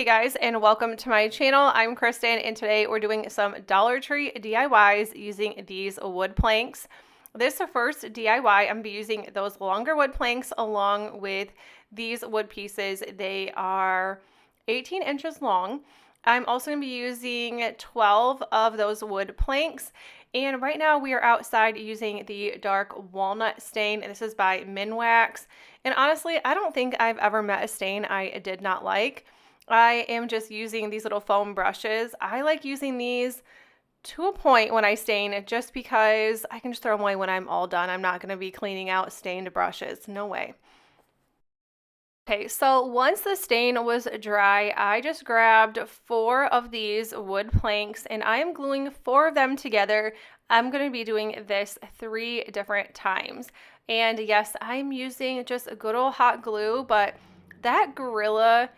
Hey guys, and welcome to my channel. I'm Kristen, and today we're doing some Dollar Tree DIYs using these wood planks. This first DIY, I'm going to be using those longer wood planks along with these wood pieces. They are 18 inches long. I'm also going to be using 12 of those wood planks. And right now we are outside using the dark walnut stain. This is by Minwax. And honestly, I don't think I've ever met a stain I did not like. I am just using these little foam brushes. I like using these to a point when I stain just because I can just throw them away when I'm all done. I'm not going to be cleaning out stained brushes. No way. Okay, so once the stain was dry, I just grabbed 4 of these wood planks and I am gluing 4 of them together. I'm going to be doing this 3 different times. And yes, I'm using just a good old hot glue, but that Gorilla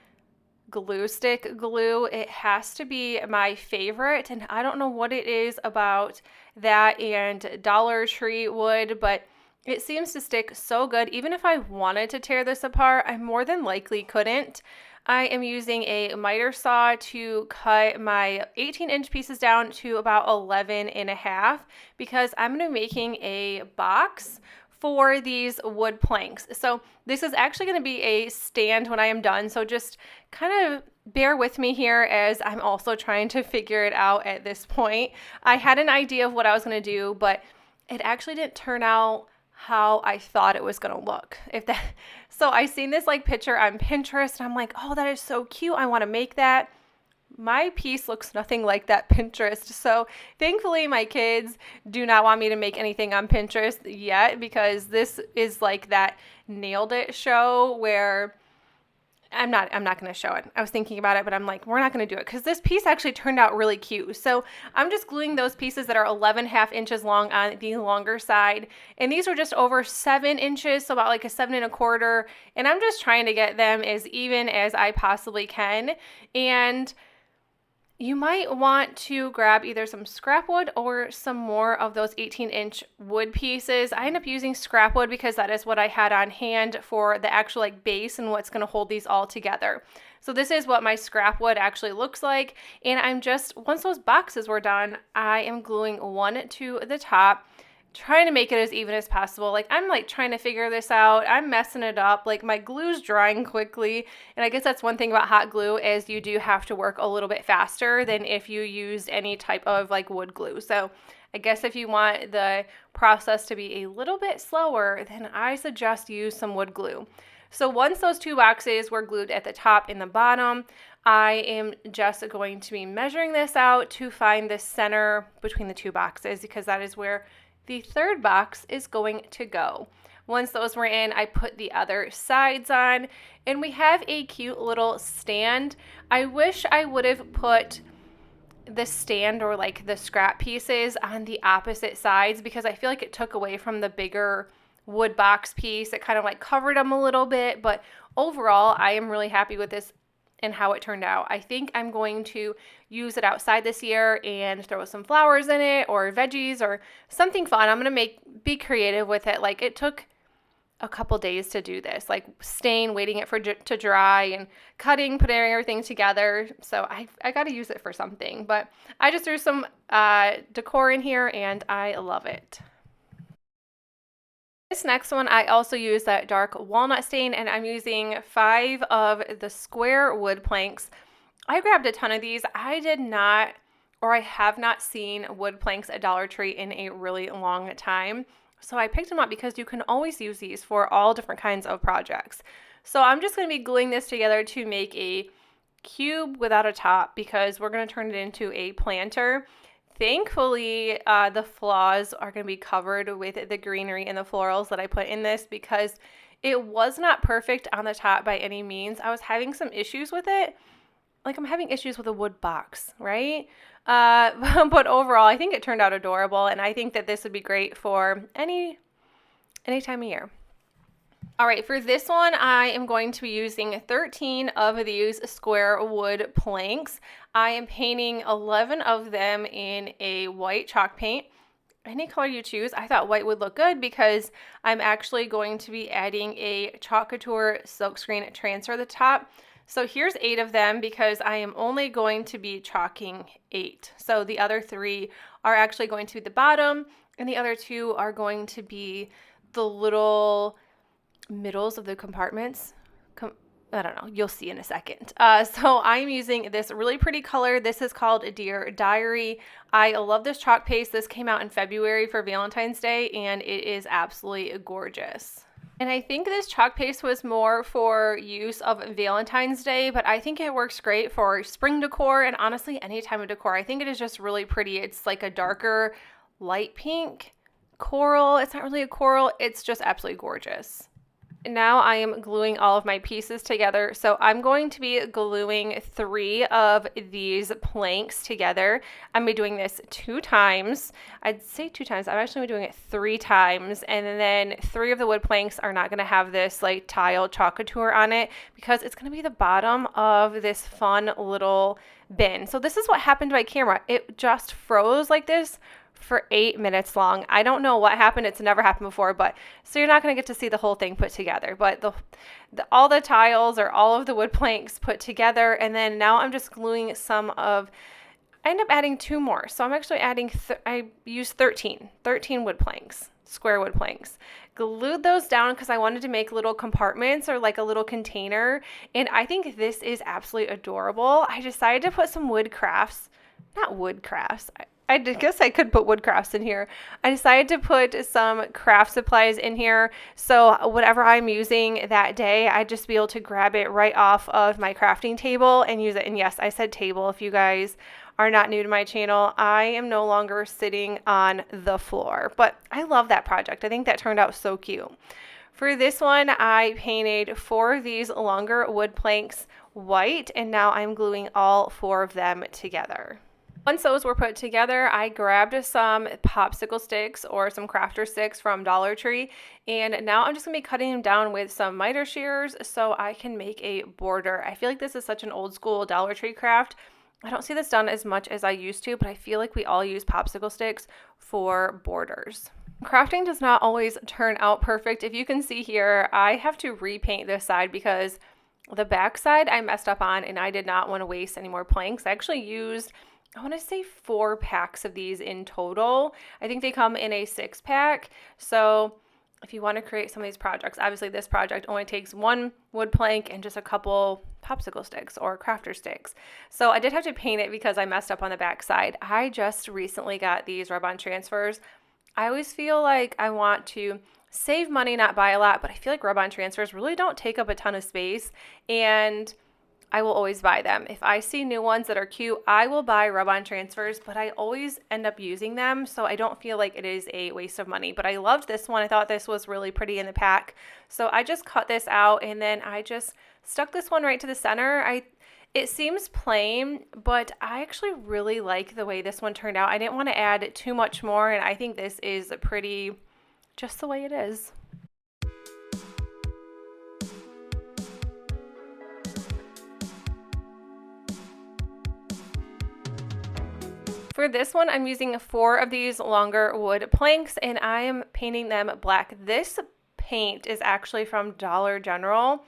glue stick glue, it has to be my favorite, and I don't know what it is about that and Dollar Tree wood, but it seems to stick so good. Even if I wanted to tear this apart, I more than likely couldn't. I am using a miter saw to cut my 18-inch pieces down to about 11 and a half because I'm going to be making a box for these wood planks. So this is actually going to be a stand when I am done. So just kind of bear with me here as I'm also trying to figure it out at this point. I had an idea of what I was going to do, but it actually didn't turn out how I thought it was going to look. So I seen this like picture on Pinterest and I'm like, oh, that is so cute. I want to make that. My piece looks nothing like that Pinterest. So thankfully my kids do not want me to make anything on Pinterest yet because this is like that nailed it show where I'm not going to show it. I was thinking about it, but I'm like, we're not going to do it because this piece actually turned out really cute. So I'm just gluing those pieces that are 11.5 inches long on the longer side. And these are just over 7 inches, so about like a 7.25. And I'm just trying to get them as even as I possibly can. And you might want to grab either some scrap wood or some more of those 18-inch wood pieces. I end up using scrap wood because that is what I had on hand for the actual like base and what's going to hold these all together. So this is what my scrap wood actually looks like. And I'm just, once those boxes were done, I am gluing one to the top, trying to make it as even as possible. Like I'm like trying to figure this out. I'm messing it up. Like my glue's drying quickly. And I guess that's one thing about hot glue is you do have to work a little bit faster than if you used any type of like wood glue. So I guess if you want the process to be a little bit slower, then I suggest use some wood glue. So once those 2 boxes were glued at the top and the bottom, I am just going to be measuring this out to find the center between the 2 boxes because that is where the 3rd box is going to go. Once those were in, I put the other sides on, and we have a cute little stand. I wish I would have put the stand or like the scrap pieces on the opposite sides because I feel like it took away from the bigger wood box piece. It kind of like covered them a little bit, but overall, I am really happy with this and how it turned out. I think I'm going to use it outside this year and throw some flowers in it or veggies or something fun. I'm going to be creative with it. Like it took a couple days to do this, like stain, waiting it to dry and cutting, putting everything together. So I got to use it for something, but I just threw some decor in here and I love it. This next one, I also use that dark walnut stain, and I'm using 5 of the square wood planks. I grabbed a ton of these. I have not seen wood planks at Dollar Tree in a really long time. So I picked them up because you can always use these for all different kinds of projects. So I'm just going to be gluing this together to make a cube without a top because we're going to turn it into a planter. Thankfully, the flaws are going to be covered with the greenery and the florals that I put in this because it was not perfect on the top by any means. I was having some issues with it. Like I'm having issues with a wood box, right? But overall, I think it turned out adorable, and I think that this would be great for any time of year. All right, for this one, I am going to be using 13 of these square wood planks. I am painting 11 of them in a white chalk paint. Any color you choose. I thought white would look good because I'm actually going to be adding a Chalk Couture silkscreen transfer at the top. So here's 8 of them because I am only going to be chalking 8. So the other 3 are actually going to be the bottom, and the other 2 are going to be the little middles of the compartments. I don't know, you'll see in a second. So I'm using this really pretty color. This is called Dear Diary. I love this chalk paste. This came out in February for Valentine's Day, and it is absolutely gorgeous. And I think this chalk paste was more for use of Valentine's Day, but I think it works great for spring decor and honestly any time of decor. I think it is just really pretty. It's like a darker light pink coral. It's not really a coral. It's just absolutely gorgeous. Now I am gluing all of my pieces together. So I'm going to be gluing 3 of these planks together. I'm going to be doing this 2 times. I'd say 2 times. I'm actually doing it 3 times. And then 3 of the wood planks are not going to have this like tile chalk couture on it because it's going to be the bottom of this fun little bin. So this is what happened to my camera. It just froze like this for 8 minutes long. I don't know what happened. It's never happened before, but so you're not going to get to see the whole thing put together. But all the tiles or all of the wood planks put together, and then now I'm just gluing I end up adding 2 more. So I'm actually adding, I used 13 wood planks, square wood planks. Glued those down because I wanted to make little compartments or like a little container. And I think this is absolutely adorable. I decided to put some I guess I could put wood crafts in here. I decided to put some craft supplies in here. So whatever I'm using that day, I'd just be able to grab it right off of my crafting table and use it. And yes, I said table. If you guys are not new to my channel, I am no longer sitting on the floor. But I love that project. I think that turned out so cute. For this one, I painted 4 of these longer wood planks white, and now I'm gluing all 4 of them together. Once those were put together, I grabbed some popsicle sticks or some crafter sticks from Dollar Tree, and now I'm just going to be cutting them down with some miter shears so I can make a border. I feel like this is such an old school Dollar Tree craft. I don't see this done as much as I used to, but I feel like we all use popsicle sticks for borders. Crafting does not always turn out perfect. If you can see here, I have to repaint this side because the back side I messed up on, and I did not want to waste any more planks. I actually used, I want to say 4 packs of these in total. I think they come in a 6-pack. So if you want to create some of these projects, obviously this project only takes 1 wood plank and just a couple popsicle sticks or crafter sticks. So I did have to paint it because I messed up on the back side. I just recently got these rub-on transfers. I always feel like I want to save money, not buy a lot, but I feel like rub-on transfers really don't take up a ton of space, and I will always buy them. If I see new ones that are cute, I will buy rub-on transfers, but I always end up using them, so I don't feel like it is a waste of money. But I loved this one. I thought this was really pretty in the pack. So I just cut this out, and then I just stuck this one right to the center. It seems plain, but I actually really like the way this one turned out. I didn't want to add too much more, and I think this is pretty just the way it is. For this one, I'm using 4 of these longer wood planks, and I am painting them black. This paint is actually from Dollar General.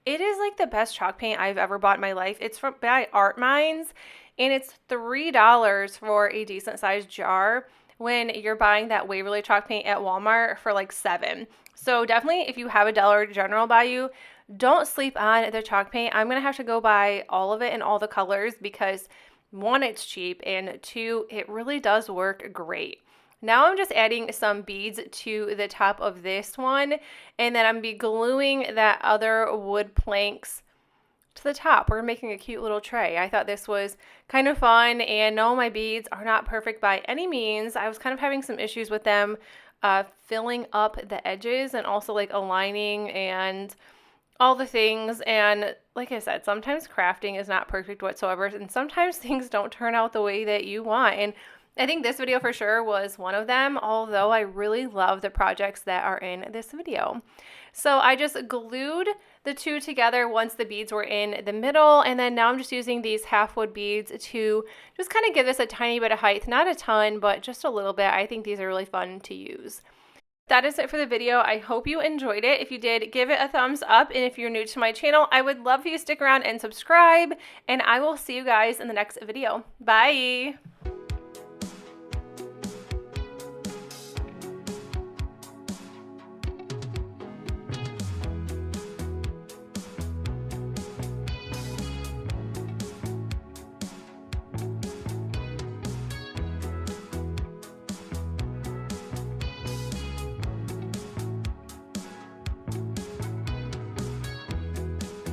It is like the best chalk paint I've ever bought in my life. It's by Art Minds, and it's $3 for a decent sized jar when you're buying that Waverly chalk paint at Walmart for like $7. So definitely, if you have a Dollar General by you, don't sleep on the chalk paint. I'm going to have to go buy all of it in all the colors because 1, it's cheap, and 2, it really does work great. Now I'm just adding some beads to the top of this one, and then I'm going to be gluing that other wood planks to the top. We're making a cute little tray. I thought this was kind of fun, and no, my beads are not perfect by any means. I was kind of having some issues with them filling up the edges and also like aligning and all the things. And like I said, sometimes crafting is not perfect whatsoever, and sometimes things don't turn out the way that you want. And I think this video for sure was one of them, although I really love the projects that are in this video. So I just glued the 2 together once the beads were in the middle, and then now I'm just using these half wood beads to just kind of give this a tiny bit of height, not a ton, but just a little bit. I think these are really fun to use. that is it for the video. I hope you enjoyed it. If you did, give it a thumbs up. And if you're new to my channel, I would love for you to stick around and subscribe. And I will see you guys in the next video. Bye.